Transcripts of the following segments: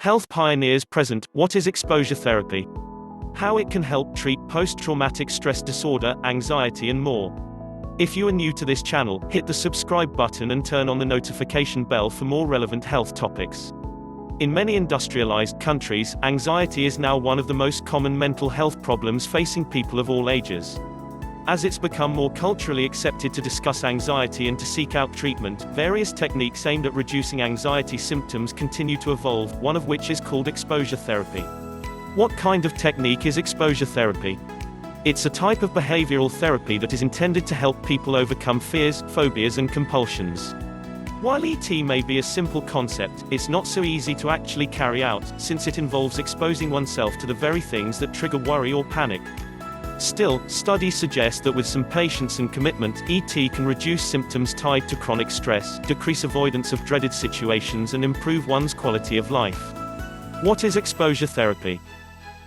Health pioneers present. What is exposure therapy? How it can help treat post-traumatic stress disorder, anxiety and more. If you are new to this channel, hit the subscribe button and turn on the notification bell for more relevant health topics. In many industrialized countries, anxiety is now one of the most common mental health problems facing people of all ages. As it's become more culturally accepted to discuss anxiety and to seek out treatment, various techniques aimed at reducing anxiety symptoms continue to evolve, one of which is called exposure therapy. What kind of technique is exposure therapy? It's a type of behavioral therapy that is intended to help people overcome fears, phobias and compulsions. While ET may be a simple concept, it's not so easy to actually carry out, since it involves exposing oneself to the very things that trigger worry or panic. Still, studies suggest that with some patience and commitment, ET can reduce symptoms tied to chronic stress, decrease avoidance of dreaded situations and improve one's quality of life. What is exposure therapy?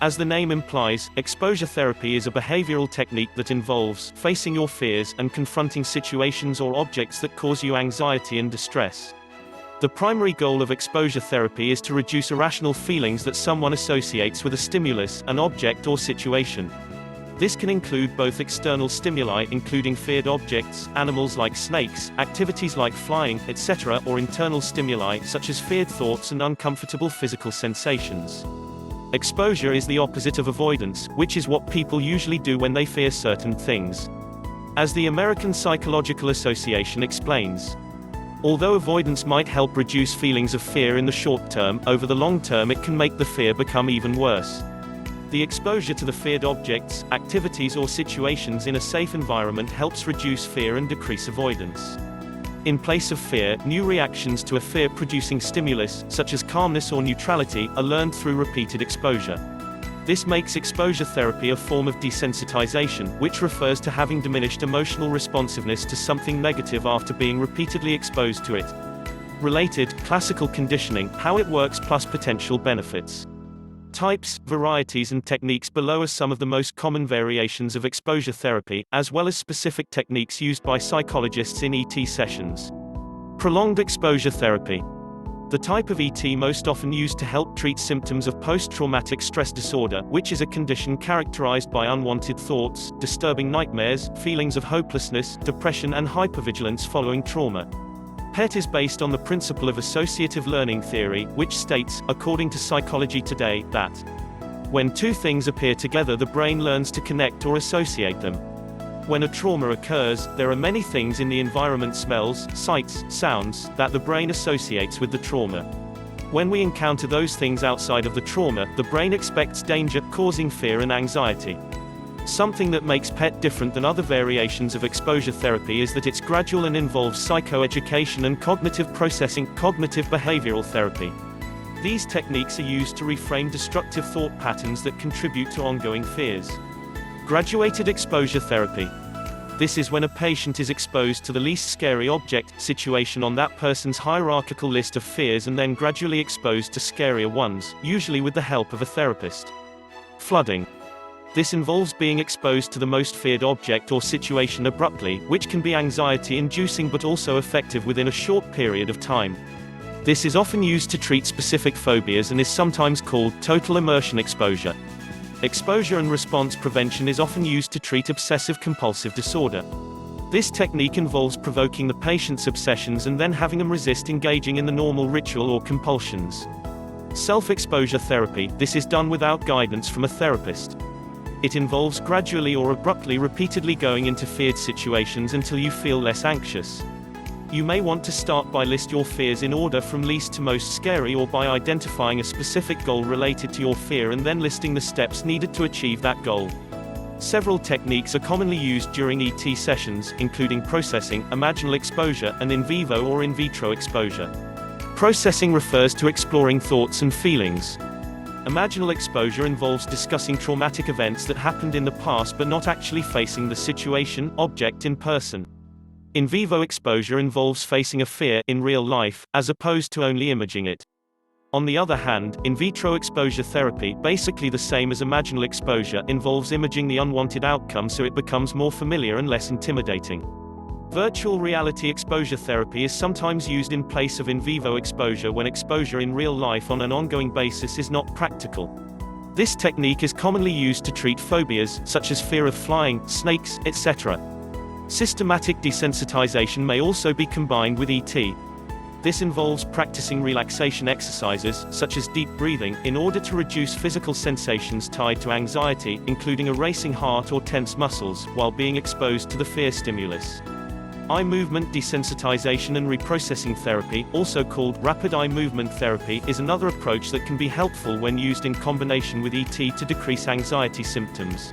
As the name implies, exposure therapy is a behavioral technique that involves facing your fears and confronting situations or objects that cause you anxiety and distress. The primary goal of exposure therapy is to reduce irrational feelings that someone associates with a stimulus, an object or situation. This can include both external stimuli, including feared objects, animals like snakes, activities like flying, etc., or internal stimuli, such as feared thoughts and uncomfortable physical sensations. Exposure is the opposite of avoidance, which is what people usually do when they fear certain things. As the American Psychological Association explains, although avoidance might help reduce feelings of fear in the short term, over the long term it can make the fear become even worse. The exposure to the feared objects, activities or situations in a safe environment helps reduce fear and decrease avoidance. In place of fear, new reactions to a fear-producing stimulus, such as calmness or neutrality, are learned through repeated exposure. This makes exposure therapy a form of desensitization, which refers to having diminished emotional responsiveness to something negative after being repeatedly exposed to it. Related, classical conditioning, how it works plus potential benefits. Types, varieties and techniques below are some of the most common variations of exposure therapy, as well as specific techniques used by psychologists in ET sessions. Prolonged exposure therapy. The type of ET most often used to help treat symptoms of post-traumatic stress disorder, which is a condition characterized by unwanted thoughts, disturbing nightmares, feelings of hopelessness, depression and hypervigilance following trauma. PET is based on the principle of associative learning theory, which states, according to Psychology Today, that when two things appear together the brain learns to connect or associate them. When a trauma occurs, there are many things in the environment, smells, sights, sounds, that the brain associates with the trauma. When we encounter those things outside of the trauma, the brain expects danger, causing fear and anxiety. Something that makes PET different than other variations of exposure therapy is that it's gradual and involves psychoeducation and cognitive processing, cognitive behavioral therapy. These techniques are used to reframe destructive thought patterns that contribute to ongoing fears. Graduated exposure therapy. This is when a patient is exposed to the least scary object, situation on that person's hierarchical list of fears and then gradually exposed to scarier ones, usually with the help of a therapist. Flooding. This involves being exposed to the most feared object or situation abruptly, which can be anxiety-inducing but also effective within a short period of time. This is often used to treat specific phobias and is sometimes called total immersion exposure. Exposure and response prevention is often used to treat obsessive-compulsive disorder. This technique involves provoking the patient's obsessions and then having them resist engaging in the normal ritual or compulsions. Self-exposure therapy. This is done without guidance from a therapist. It involves gradually or abruptly repeatedly going into feared situations until you feel less anxious. You may want to start by list your fears in order from least to most scary, or by identifying a specific goal related to your fear and then listing the steps needed to achieve that goal. Several techniques are commonly used during ET sessions, including processing, imaginal exposure, and in vivo or in vitro exposure. Processing refers to exploring thoughts and feelings. Imaginal exposure involves discussing traumatic events that happened in the past but not actually facing the situation, object in person. In vivo exposure involves facing a fear, in real life, as opposed to only imaging it. On the other hand, in vitro exposure therapy, basically the same as imaginal exposure, involves imaging the unwanted outcome so it becomes more familiar and less intimidating. Virtual reality exposure therapy is sometimes used in place of in vivo exposure when exposure in real life on an ongoing basis is not practical. This technique is commonly used to treat phobias, such as fear of flying, snakes, etc. Systematic desensitization may also be combined with ET. This involves practicing relaxation exercises, such as deep breathing, in order to reduce physical sensations tied to anxiety, including a racing heart or tense muscles, while being exposed to the fear stimulus. Eye movement desensitization and reprocessing therapy, also called rapid eye movement therapy, is another approach that can be helpful when used in combination with ET to decrease anxiety symptoms.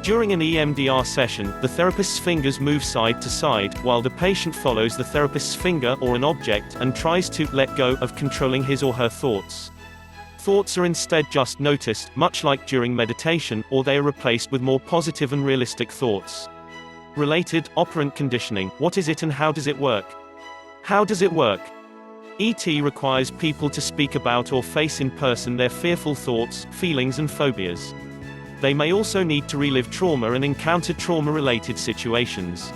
During an EMDR session, the therapist's fingers move side to side, while the patient follows the therapist's finger or an object and tries to let go of controlling his or her thoughts. Thoughts are instead just noticed, much like during meditation, or they are replaced with more positive and realistic thoughts. Related, operant conditioning. What is it and how does it work? How does it work? ET requires people to speak about or face in person their fearful thoughts, feelings and phobias. They may also need to relive trauma and encounter trauma-related situations.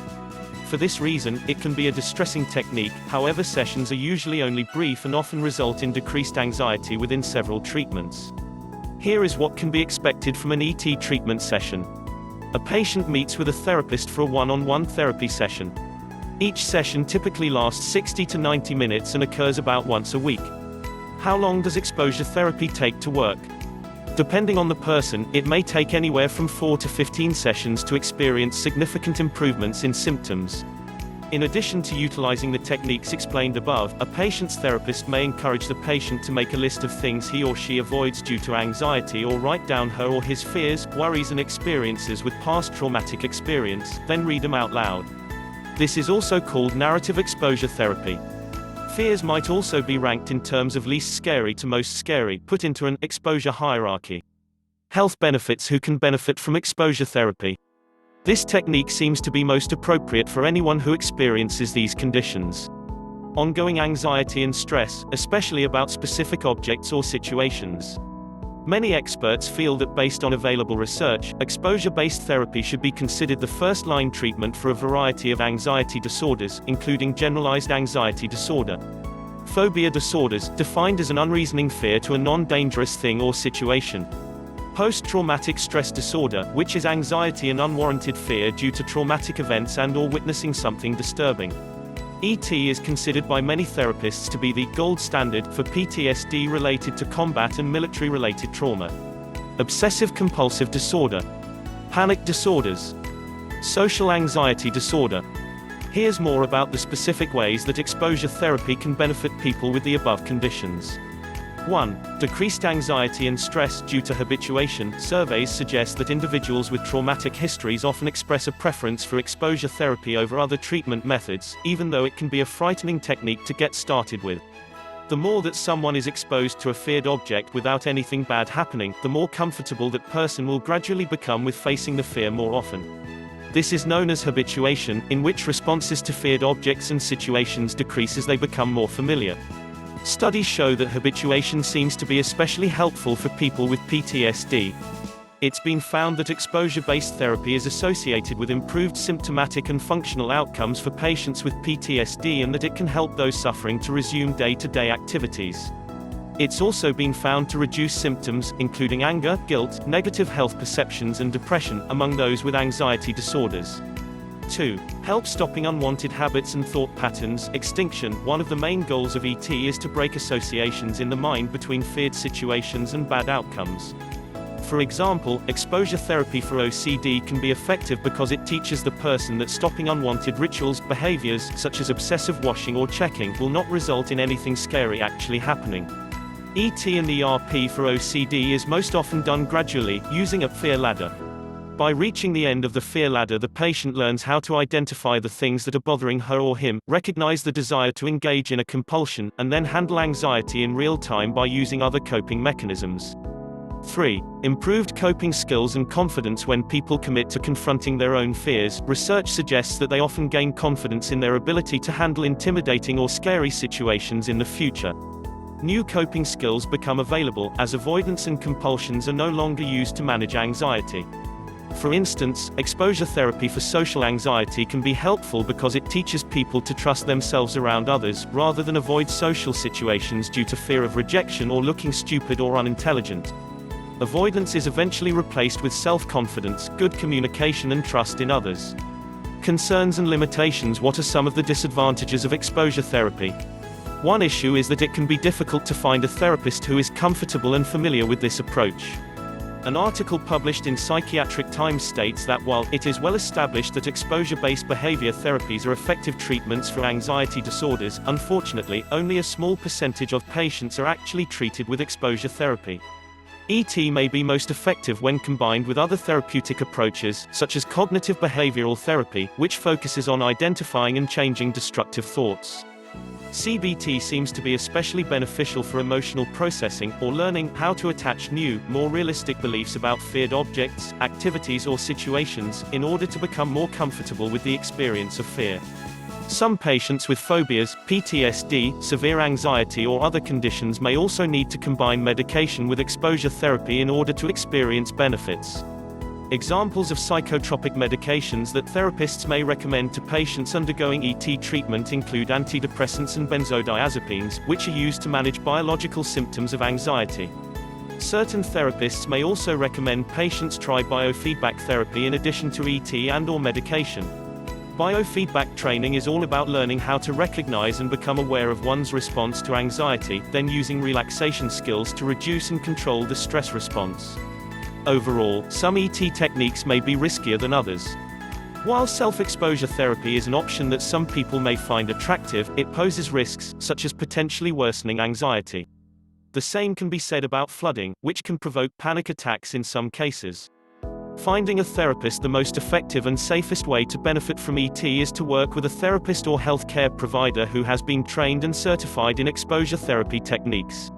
For this reason, it can be a distressing technique. However, sessions are usually only brief and often result in decreased anxiety within several treatments. Here is what can be expected from an ET treatment session. A patient meets with a therapist for a one-on-one therapy session. Each session typically lasts 60 to 90 minutes and occurs about once a week. How long does exposure therapy take to work? Depending on the person, it may take anywhere from 4 to 15 sessions to experience significant improvements in symptoms. In addition to utilizing the techniques explained above, a patient's therapist may encourage the patient to make a list of things he or she avoids due to anxiety or write down her or his fears, worries and experiences with past traumatic experience, then read them out loud. This is also called narrative exposure therapy. Fears might also be ranked in terms of least scary to most scary, put into an exposure hierarchy. Health benefits. Who can benefit from exposure therapy? This technique seems to be most appropriate for anyone who experiences these conditions. Ongoing anxiety and stress, especially about specific objects or situations. Many experts feel that based on available research, exposure-based therapy should be considered the first-line treatment for a variety of anxiety disorders, including generalized anxiety disorder. Phobia disorders, defined as an unreasoning fear to a non-dangerous thing or situation. Post-traumatic stress disorder, which is anxiety and unwarranted fear due to traumatic events and/or witnessing something disturbing. ET is considered by many therapists to be the gold standard for PTSD related to combat and military-related trauma. Obsessive-compulsive disorder. Panic disorders. Social anxiety disorder. Here's more about the specific ways that exposure therapy can benefit people with the above conditions. 1. Decreased anxiety and stress due to habituation. Surveys suggest that individuals with traumatic histories often express a preference for exposure therapy over other treatment methods, even though it can be a frightening technique to get started with. The more that someone is exposed to a feared object without anything bad happening, the more comfortable that person will gradually become with facing the fear more often. This is known as habituation, in which responses to feared objects and situations decrease as they become more familiar. Studies show that habituation seems to be especially helpful for people with PTSD. It's been found that exposure-based therapy is associated with improved symptomatic and functional outcomes for patients with PTSD and that it can help those suffering to resume day-to-day activities. It's also been found to reduce symptoms, including anger, guilt, negative health perceptions and depression, among those with anxiety disorders. 2. Help stopping unwanted habits and thought patterns. Extinction. One of the main goals of ET is to break associations in the mind between feared situations and bad outcomes. For example, exposure therapy for OCD can be effective because it teaches the person that stopping unwanted rituals, behaviors, such as obsessive washing or checking, will not result in anything scary actually happening. ET and ERP for OCD is most often done gradually, using a fear ladder. By reaching the end of the fear ladder, the patient learns how to identify the things that are bothering her or him, recognize the desire to engage in a compulsion, and then handle anxiety in real time by using other coping mechanisms. 3. Improved coping skills and confidence. When people commit to confronting their own fears, research suggests that they often gain confidence in their ability to handle intimidating or scary situations in the future. New coping skills become available, as avoidance and compulsions are no longer used to manage anxiety. For instance, exposure therapy for social anxiety can be helpful because it teaches people to trust themselves around others, rather than avoid social situations due to fear of rejection or looking stupid or unintelligent. Avoidance is eventually replaced with self-confidence, good communication and trust in others. Concerns and limitations. What are some of the disadvantages of exposure therapy? One issue is that it can be difficult to find a therapist who is comfortable and familiar with this approach. An article published in Psychiatric Times states that while it is well established that exposure-based behavior therapies are effective treatments for anxiety disorders, unfortunately, only a small percentage of patients are actually treated with exposure therapy. ET may be most effective when combined with other therapeutic approaches, such as cognitive behavioral therapy, which focuses on identifying and changing destructive thoughts. CBT seems to be especially beneficial for emotional processing, or learning how to attach new, more realistic beliefs about feared objects, activities or situations, in order to become more comfortable with the experience of fear. Some patients with phobias, PTSD, severe anxiety or other conditions may also need to combine medication with exposure therapy in order to experience benefits. Examples of psychotropic medications that therapists may recommend to patients undergoing ET treatment include antidepressants and benzodiazepines, which are used to manage biological symptoms of anxiety. Certain therapists may also recommend patients try biofeedback therapy in addition to ET and/or medication. Biofeedback training is all about learning how to recognize and become aware of one's response to anxiety, then using relaxation skills to reduce and control the stress response. Overall, some ET techniques may be riskier than others. While self-exposure therapy is an option that some people may find attractive, it poses risks, such as potentially worsening anxiety. The same can be said about flooding, which can provoke panic attacks in some cases. Finding a therapist. The most effective and safest way to benefit from ET is to work with a therapist or healthcare provider who has been trained and certified in exposure therapy techniques.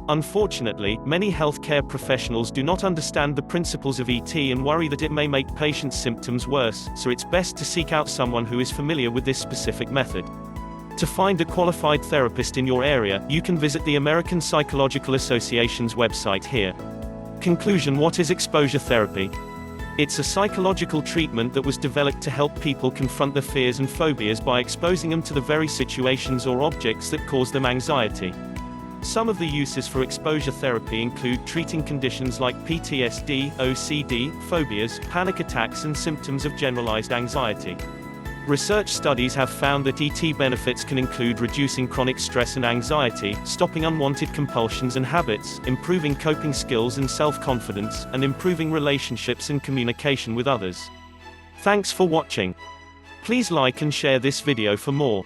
Unfortunately, many healthcare professionals do not understand the principles of ET and worry that it may make patients' symptoms worse, so it's best to seek out someone who is familiar with this specific method. To find a qualified therapist in your area, you can visit the American Psychological Association's website here. Conclusion. What is exposure therapy? It's a psychological treatment that was developed to help people confront their fears and phobias by exposing them to the very situations or objects that cause them anxiety. Some of the uses for exposure therapy include treating conditions like PTSD, OCD, phobias, panic attacks and symptoms of generalized anxiety. Research studies have found that ET benefits can include reducing chronic stress and anxiety, stopping unwanted compulsions and habits, improving coping skills and self-confidence, and improving relationships and communication with others. Thanks for watching. Please like and share this video for more.